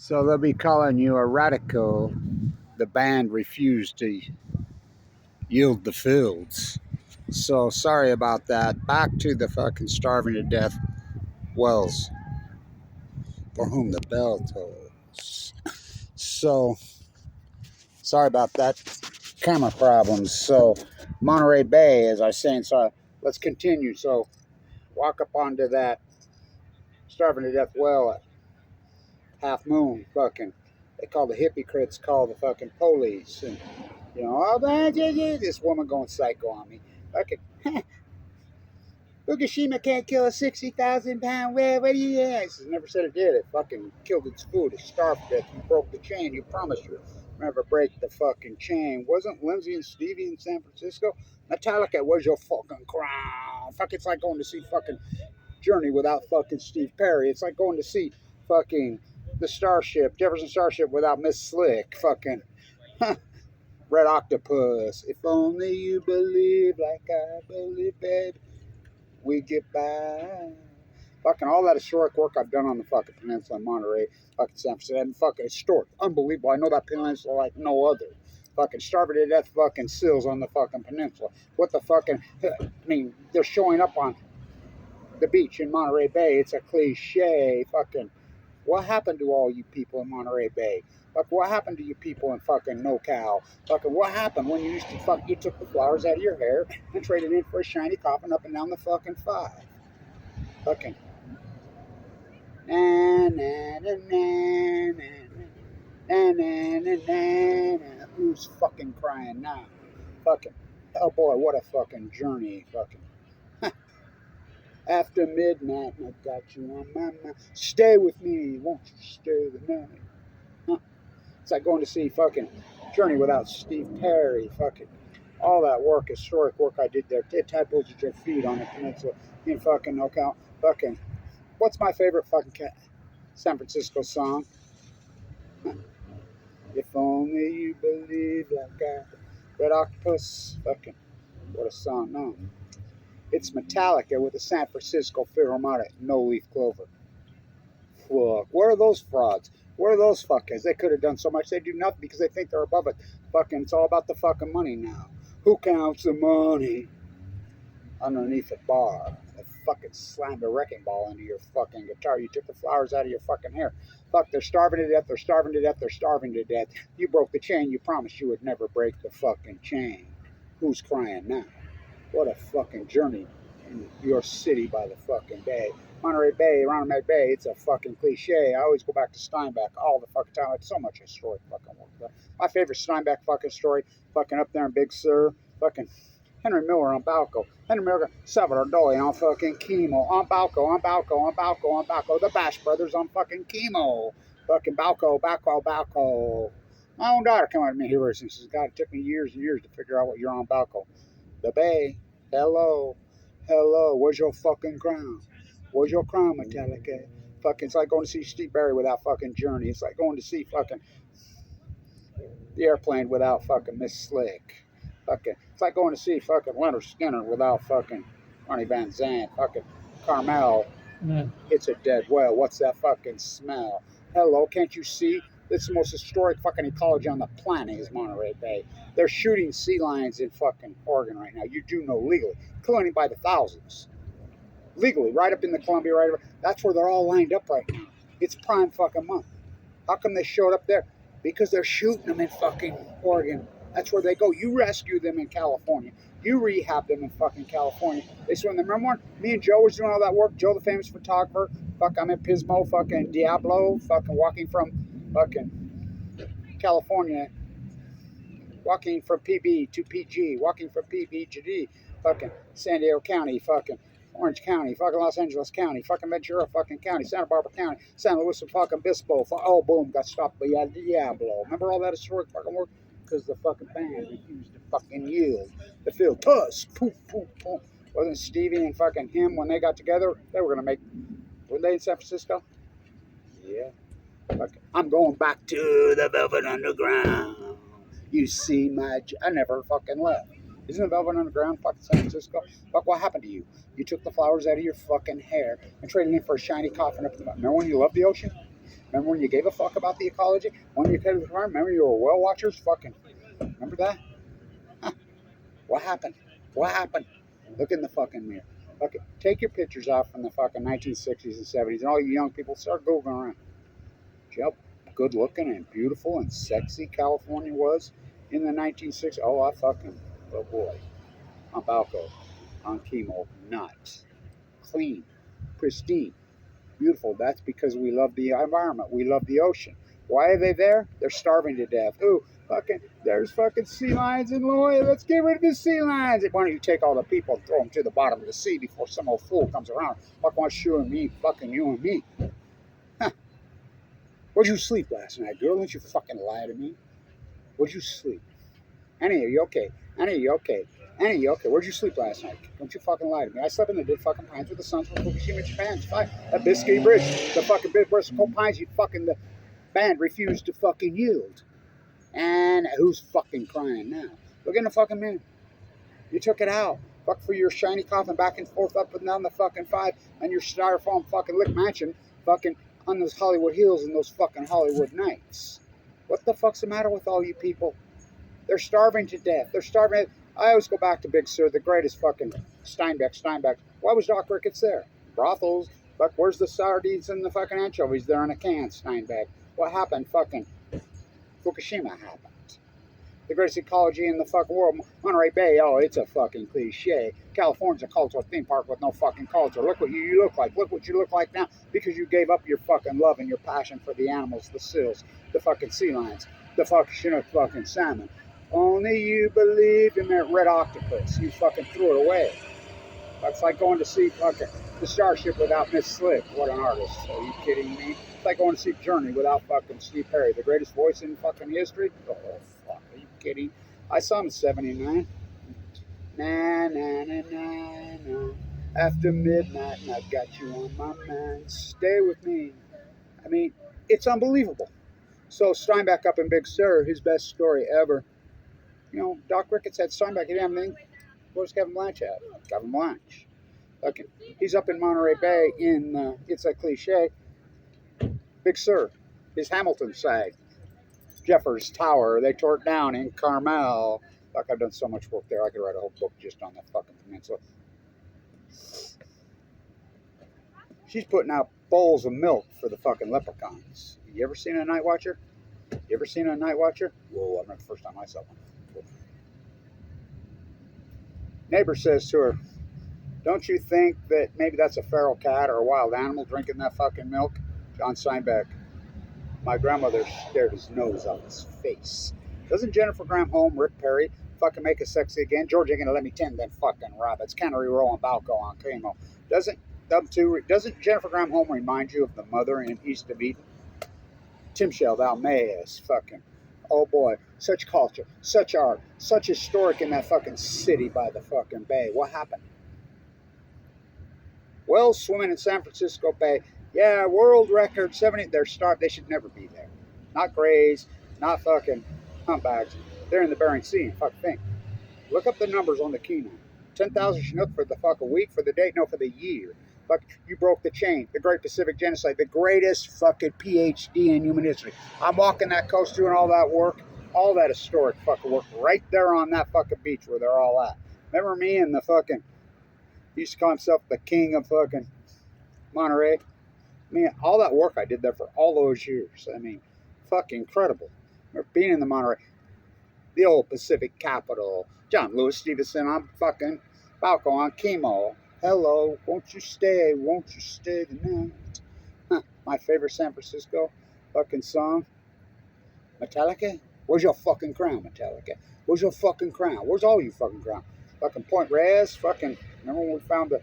So they'll be calling you a radical. The band refused to yield the fields. So sorry about that. Back to the fucking starving to death wells for whom the bell tolls. So sorry about that. Camera problems. So Monterey Bay, as I was saying, so let's continue. So walk up onto that starving to death well at Half Moon, fucking. They call the hypocrites, call the fucking police, and oh man, this woman going psycho on me. Fucking, Fukushima can't kill a 60,000-pound whale. What do you? I never said it did. It fucking killed its food. It starved to death. You broke the chain. You promised you never break the fucking chain. Wasn't Lindsay and Stevie in San Francisco? Metallica, where's your fucking crown? Fuck, it's like going to see fucking Journey without fucking Steve Perry. It's like going to see fucking the Starship, Jefferson Starship without Miss Slick. Fucking Red Octopus. If only you believe like I believe, babe, we get by. Fucking all that historic work I've done on the fucking peninsula in Monterey, fucking San Francisco, and fucking historic, unbelievable. I know that peninsula like no other. Fucking starving to death fucking seals on the fucking peninsula. What the fucking, I mean, they're showing up on the beach in Monterey Bay. It's a cliche. Fucking, what happened to all you people in Monterey Bay? Like, what happened to you people in fucking NoCal? Fucking, what happened when you used to you took the flowers out of your hair and traded in for a shiny coffin up and down the fucking 5? Fucking, na na na na na na na na na na. Who's fucking crying now? Fucking, oh boy, what a fucking journey. Fucking. After midnight, I got you on my mind. Stay with me, won't you stay the night? Huh? It's like going to see fucking Journey without Steve Perry. Fucking all that work, historic work I did there. It tables at your feet on the peninsula in fucking NoCal. Fucking, what's my favorite fucking San Francisco song? Huh. If only you believe like I. Red Octopus. Fucking, what a song. No. It's Metallica with the San Francisco Philharmonic, No Leaf Clover. Fuck. Where are those frauds? Where are those fuckers? They could have done so much. They do nothing because they think they're above it. Fucking, it's all about the fucking money now. Who counts the money underneath the bar? They fucking slammed a wrecking ball into your fucking guitar. You took the flowers out of your fucking hair. Fuck, they're starving to death. They're starving to death. They're starving to death. You broke the chain. You promised you would never break the fucking chain. Who's crying now? What a fucking journey in your city by the fucking bay. Monterey Bay, Monterey Bay, it's a fucking cliche. I always go back to Steinbeck all the fucking time. It's so much historic fucking work. My favorite Steinbeck fucking story, fucking up there in Big Sur, fucking Henry Miller on Balco. Henry Miller, Salvador on fucking chemo. On Balco, on Balco, on Balco, on Balco. The Bash Brothers on fucking chemo. Fucking Balco, Balco, Balco. My own daughter came out to me here and says, God, it took me years and years to figure out what you're on Balco. The Bay. Hello. Hello. Where's your fucking crown? Where's your crown, Metallica? Fucking, it's like going to see Steve Barry without fucking Journey. It's like going to see fucking the Airplane without fucking Miss Slick. Fucking, it's like going to see fucking Leonard Skinner without fucking Ronnie Van Zant. Fucking Carmel. It's a dead well. What's that fucking smell? Hello, can't you see? This is the most historic fucking ecology on the planet is Monterey Bay. They're shooting sea lions in fucking Oregon right now. You do know legally. Killing by the thousands. Legally, right up in the Columbia, right over. That's where they're all lined up right now. It's prime fucking month. How come they showed up there? Because they're shooting them in fucking Oregon. That's where they go. You rescue them in California. You rehab them in fucking California. They swim them. Remember when me and Joe was doing all that work? Joe, the famous photographer. Fuck, I'm in Pismo, fucking Diablo, fucking walking from fucking California, walking from PB to PG, walking from PB to D, fucking San Diego County, fucking Orange County, fucking Los Angeles County, fucking Ventura fucking County, Santa Barbara County, San Luis fucking Obispo, oh boom, got stopped by Diablo. Remember all that historic fucking work? Because the fucking band refused to fucking yield. The field, tusk, poof, poof, poof. Wasn't Stevie and fucking him when they got together? They were gonna make, were they in San Francisco? Yeah. Okay. I'm going back to the Velvet Underground. You see my... I never fucking left. Isn't the Velvet Underground fucking San Francisco? Fuck, what happened to you? You took the flowers out of your fucking hair and traded in for a shiny coffin up the mountain. Remember when you loved the ocean? Remember when you gave a fuck about the ecology? When you gave a fuck? Remember you were whale watchers? Fucking, remember that? Huh. What happened? What happened? Look in the fucking mirror. Okay, take your pictures off from the fucking 1960s and 70s, and all you young people start googling around. See how good looking and beautiful and sexy California was in the 1960s? Oh, I fucking, oh boy. On Balco, on chemo, not clean, pristine, beautiful. That's because we love the environment. We love the ocean. Why are they there? They're starving to death. Ooh, fucking, there's fucking sea lions in Loy. Let's get rid of the sea lions. Why don't you take all the people and throw them to the bottom of the sea before some old fool comes around? Fuck wants you and me, fucking you and me. Huh. Where'd you sleep last night, girl? Don't you fucking lie to me. Where'd you sleep? Annie, are you okay? Annie, are you okay? Annie, you okay? Where'd you sleep last night? Don't you fucking lie to me. I slept in the dead fucking pines with the suns from Fukushima, Japan. It's fine. That Biscayne Bridge, the fucking big vertical pines, you fucking, the band refused to fucking yield. And who's fucking crying now? Look in the fucking mirror. You took it out. Fuck for your shiny coffin back and forth up and down the fucking 5 and your styrofoam fucking lick mansion fucking on those Hollywood hills and those fucking Hollywood nights. What the fuck's the matter with all you people? They're starving to death. They're starving. I always go back to Big Sur, the greatest fucking Steinbeck. Why was Doc Ricketts there? Brothels. But where's the sardines and the fucking anchovies? They're in a can, Steinbeck. What happened? Fucking Fukushima happened. The greatest ecology in the fucking world. Monterey Bay, oh, it's a fucking cliche. California's a cultural theme park with no fucking culture. Look what you look like. Look what you look like now because you gave up your fucking love and your passion for the animals, the seals, the fucking sea lions, the fucking Chinook fucking salmon. Only you believed in that red octopus. You fucking threw it away. That's like going to see fucking the Starship without Miss Slick. What an artist. Are you kidding me? It's like going to see Journey without fucking Steve Perry, the greatest voice in fucking history. Oh, fuck. Are you kidding? I saw him in 79. Na, na, na, na, na. After midnight, and I've got you on my mind. Stay with me. I mean, it's unbelievable. So Steinbeck up in Big Sur, his best story ever. You know, Doc Ricketts had Steinbeck. He didn't have anything. What does Kevin Blanch have? Kevin Blanch. Okay. He's up in Monterey Bay in, it's a cliche, Big Sur. His Hamilton side. Jeffers Tower. They tore it down in Carmel. Like I've done so much work there. I could write a whole book just on that fucking peninsula. She's putting out bowls of milk for the fucking leprechauns. You ever seen a night watcher? You ever seen a night watcher? Whoa, I remember the first time I saw one. Neighbor says to her, don't you think that maybe that's a feral cat or a wild animal drinking that fucking milk? John Steinbeck. My grandmother stared his nose off his face. Doesn't Jennifer Graham Home, Rick Perry, fucking make us sexy again? George ain't gonna let me tend them fucking rabbits. Cannery Row and Balco on chemo. Doesn't Jennifer Graham Home remind you of the mother in East of Eden? Tim Shell Valmaez, fucking. Oh boy, such culture, such art, such historic in that fucking city by the fucking bay. What happened? Whales swimming in San Francisco Bay. Yeah, world record 70. They're starved. They should never be there. Not grays, not fucking humpbacks. They're in the Bering Sea. Fuck thing. Look up the numbers on the Kenai. 10,000 Chinook for the fucking week, for the day, no, for the year. Fuck, you broke the chain. The Great Pacific Genocide. The greatest fucking PhD in human history. I'm walking that coast doing all that work. All that historic fucking work right there on that fucking beach where they're all at. Remember me and the fucking, he used to call himself the king of fucking Monterey. I mean, all that work I did there for all those years. I mean, fucking incredible. Remember being in the Monterey, the old Pacific capital. John Lewis Stevenson on fucking Balco on chemo. Hello, won't you stay tonight? Huh. My favorite San Francisco fucking song. Metallica? Where's your fucking crown, Metallica? Where's your fucking crown? Where's all you fucking crown? Fucking Point Reyes, fucking, remember when we found the,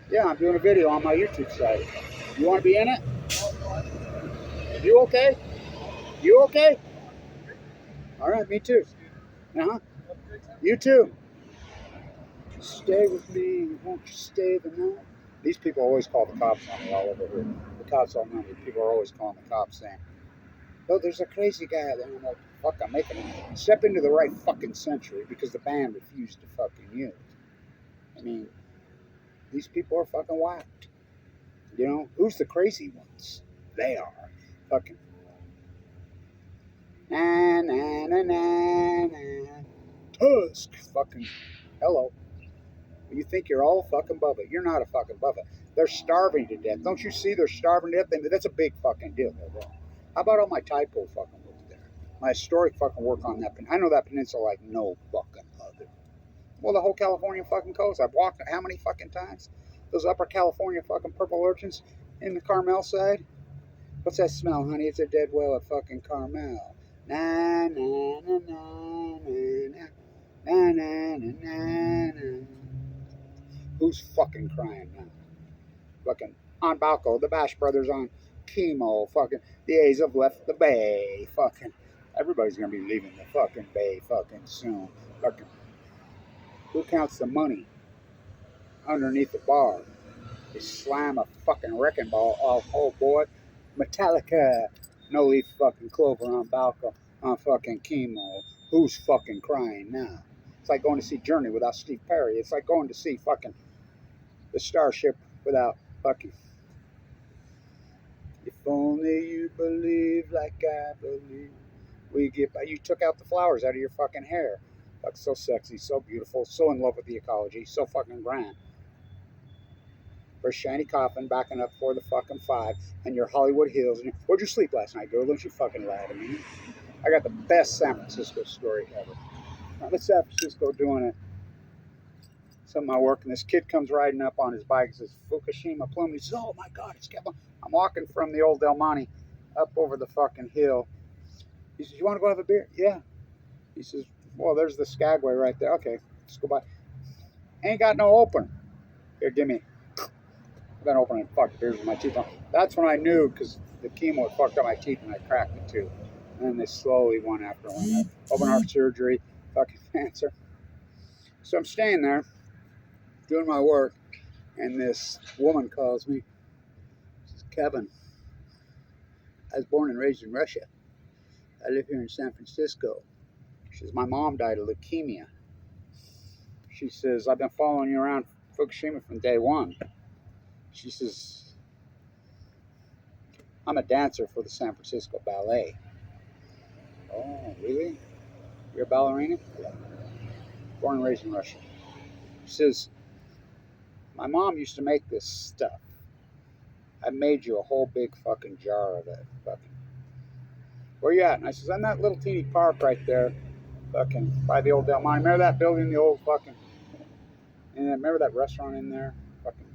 yeah, I'm doing a video on my YouTube site. You want to be in it? You okay? You okay? All right, me too. Uh-huh. You too. Stay with me, won't you stay the night? These people always call the cops on me all over here. The cops all know me. People are always calling the cops saying, oh, there's a crazy guy there. I'm like, fuck, I'm making him step into the right fucking century because the band refused to fucking yield. I mean, these people are fucking whacked. You know, who's the crazy ones? They are. Fucking. Na na na na na. Tusk. Fucking. Hello. You think you're all fucking above it. You're not a fucking above it. They're starving to death. Don't you see they're starving to death? That's a big fucking deal. How about all my typo fucking work there? My historic fucking work on that. I know that peninsula like no fucking other. Well, the whole California fucking coast. I've walked how many fucking times? Those upper California fucking purple urchins in the Carmel side. What's that smell, honey? It's a dead whale at fucking Carmel. Na na na na na na na na na na. Who's fucking crying now? Fucking on Balco, the Bash Brothers on chemo. Fucking the A's have left the bay. Fucking everybody's gonna be leaving the fucking bay fucking soon. Fucking who counts the money underneath the bar? They slam a fucking wrecking ball off. Oh boy, Metallica. No leaf fucking clover on Balco on fucking chemo. Who's fucking crying now? It's like going to see Journey without Steve Perry. It's like going to see fucking the Starship without fucking. If only you believe like I believe. We get by. You took out the flowers out of your fucking hair. Like so sexy, so beautiful, so in love with the ecology, so fucking grand. For shiny coffin backing up for the fucking 5 and your Hollywood Hills. And where'd you sleep last night, girl? Don't you fucking lie to me. I got the best San Francisco story ever. I'm in San Francisco doing it. Some of my work, and this kid comes riding up on his bike and says, Fukushima plume. He says, oh my God, it's Kevin. I'm walking from the old Del Monte up over the fucking hill. He says, you want to go have a beer? Yeah. He says, well, there's the Skagway right there. Okay, let's go by. Ain't got no opener. Here, give me. I've been opening fucking beers with my teeth on. That's when I knew, because the chemo had fucked up my teeth and I cracked it too. And then they slowly, one after one, open heart surgery, fucking cancer. So I'm staying there, doing my work, and this woman calls me. She says, Kevin, I was born and raised in Russia. I live here in San Francisco. She says, my mom died of leukemia. She says, I've been following you around Fukushima from day one. She says, I'm a dancer for the San Francisco Ballet. Oh, really? You're a ballerina? Yeah. Born and raised in Russia. She says, my mom used to make this stuff. I made you a whole big fucking jar of it. Fucking. Where you at? And I says, I'm that little teeny park right there. Fucking by the old Del Monte. Remember that building, the old fucking. And remember that restaurant in there? Fucking.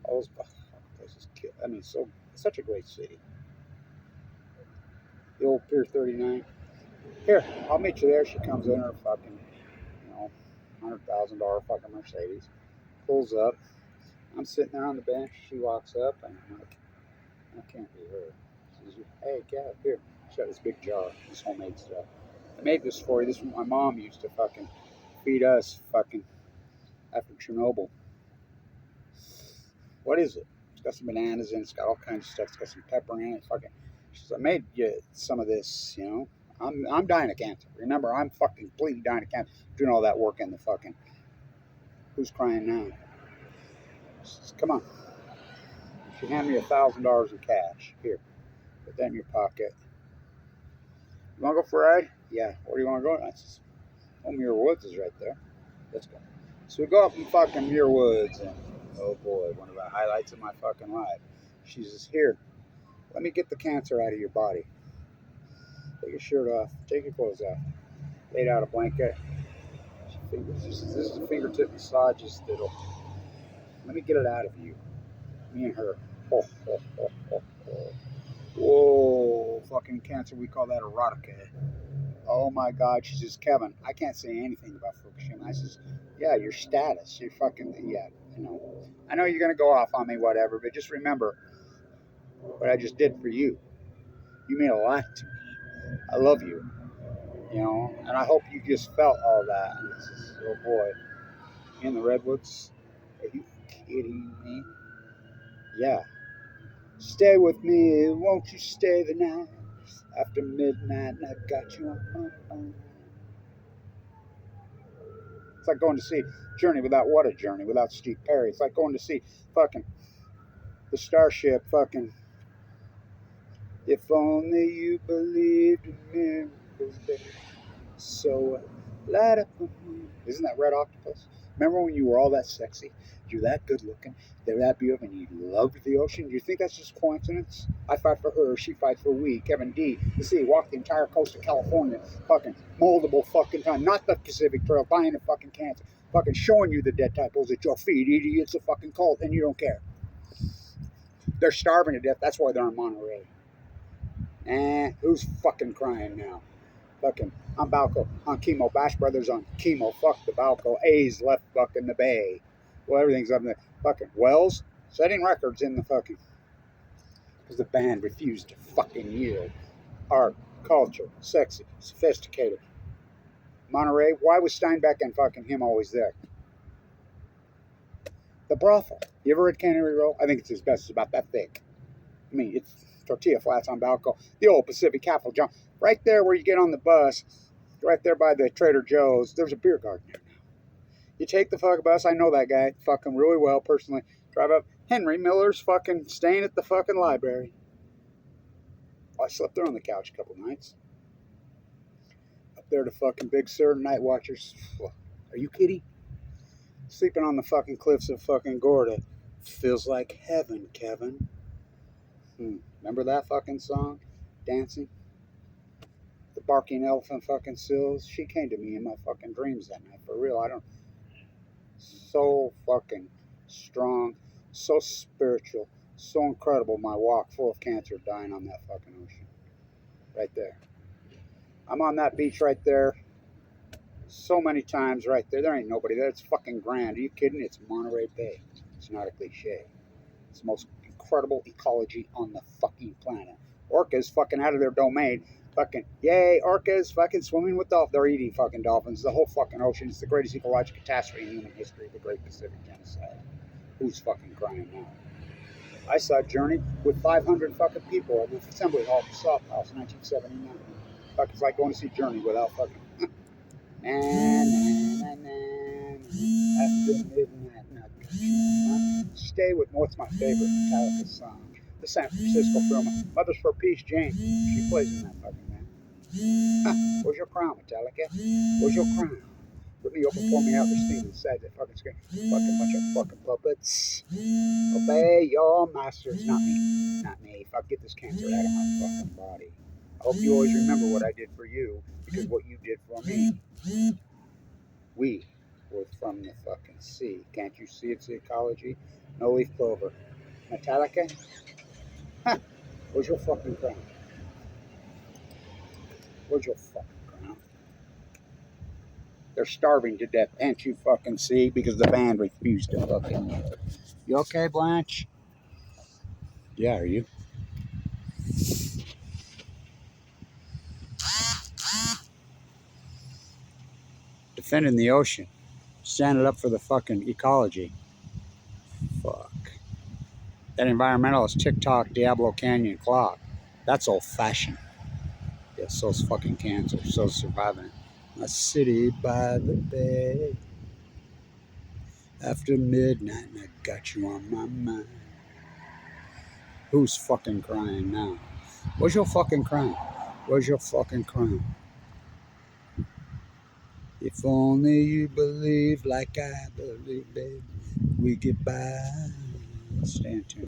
All those places. I mean, so such a great city. The old Pier 39. Here, I'll meet you there. She comes in her fucking, $100,000 fucking Mercedes. Pulls up. I'm sitting there on the bench. She walks up, and I'm like, that can't be her. She says, hey, Kev, here. She got this big jar, this homemade stuff. I made this for you. This is what my mom used to fucking feed us fucking after Chernobyl. What is it? It's got some bananas in it. It's got all kinds of stuff. It's got some pepper in it. Fucking. She says, I made you some of this, I'm dying of cancer. Remember, I'm fucking completely dying of cancer. Doing all that work in the fucking. Who's crying now? She says, come on. She handed me $1,000 in cash. Here, put that in your pocket. You want to go for a ride? Yeah. Where do you want to go? I says, Muir Woods is right there. Let's go. So we go up in fucking Muir Woods, and oh boy, one of the highlights of my fucking life. She says, here, let me get the cancer out of your body. Take your shirt off. Take your clothes off. Laid out a blanket. This is a fingertip massages that'll. Let me get it out of you. Me and her. Oh, oh, oh, oh, oh. Whoa, fucking cancer. We call that erotica. Oh my God. She says, Kevin, I can't say anything about Fukushima. I says, yeah, your status. You're fucking, yeah, I know you're going to go off on me, whatever, but just remember what I just did for you. You mean a lot to me. I love you. And I hope you just felt all that. And it's just, oh boy, in the redwoods. Are you kidding me? Yeah. Stay with me, won't you stay the night? After midnight, and I've got you on my phone. It's like going to see Journey without what a Journey, without Steve Perry. It's like going to see fucking the Starship fucking If only you believed in miracles, babe. So light up a moon. Isn't that Red Octopus? Remember when you were all that sexy? You're that good looking. They're that beautiful, and you loved the ocean. Do you think that's just coincidence? I fight for her. She fights for we. Kevin D. You see, walked the entire coast of California, fucking multiple fucking time. Not the Pacific Trail, dying of fucking cancer. Fucking showing you the dead titles at your feet. It's a fucking cult, and you don't care. They're starving to death. That's why they're in Monterey. Who's fucking crying now? Fucking on Balco, on chemo. Bash Brothers on chemo. Fuck the Balco. A's left fucking the Bay. Well, everything's up there. Fucking Wells setting records in the fucking. Because the band refused to fucking yield. Art, culture, sexy, sophisticated. Monterey, why was Steinbeck and fucking him always there? The brothel. You ever read Cannery Row? I think it's his best. It's about that thick. I mean, it's tortilla flats on Balco. The old Pacific Capital John. Right there where you get on the bus, right there by the Trader Joe's, there's a beer garden there now. You take the fucking bus. I know that guy fucking really well personally. Drive up. Henry Miller's fucking staying at the fucking library. I slept there on the couch a couple nights. Up there to fucking Big Sur, Night Watchers. Are you kidding? Sleeping on the fucking cliffs of fucking Gorda. Feels like heaven, Kevin. Remember that fucking song? Dancing? The barking elephant fucking sills. She came to me in my fucking dreams that night. For real. So fucking strong. So spiritual. So incredible. My walk full of cancer dying on that fucking ocean. Right there. I'm on that beach right there. So many times right there. There ain't nobody there. It's fucking grand. Are you kidding? It's Monterey Bay. It's not a cliche. It's the most incredible ecology on the fucking planet. Orcas fucking out of their domain. Fucking, yay, orcas fucking swimming with dolphins. They're eating fucking dolphins. The whole fucking ocean is the greatest ecological catastrophe in human history, the Great Pacific Genocide. Who's fucking crying now? I saw Journey with 500 fucking people at the Assembly Hall at the Soft House in 1979. Fucking, it's like going to see Journey without fucking. After midnight, stay with me. What's my favorite Metallica song? The San Francisco film, Mothers for Peace, Jane. She plays in that fucking man. Where's your crown, Metallica? Where's your crown? Put me open for me out this thing inside that fucking screen. Fucking bunch of fucking puppets. Obey your masters, not me. Not me. Fuck, get this cancer out of my fucking body. I hope you always remember what I did for you, because what you did for me. We were from the fucking sea. Can't you see it's the ecology? No leaf clover. Metallica? Where's your fucking crown? Where's your fucking crown? They're starving to death. Can't you fucking see? Because the band refused to fucking yield. You okay, Blanch? Yeah, are you? Defending the ocean. Standing up for the fucking ecology. Fuck. That environmentalist TikTok Diablo Canyon clock. That's old fashioned. Yeah, so's fucking cancer. So's surviving it. A city by the bay. After midnight, and I got you on my mind. Who's fucking crying now? Where's your fucking crown? Where's your fucking crown? If only you believe like I believe, babe, we get by. Stay tuned.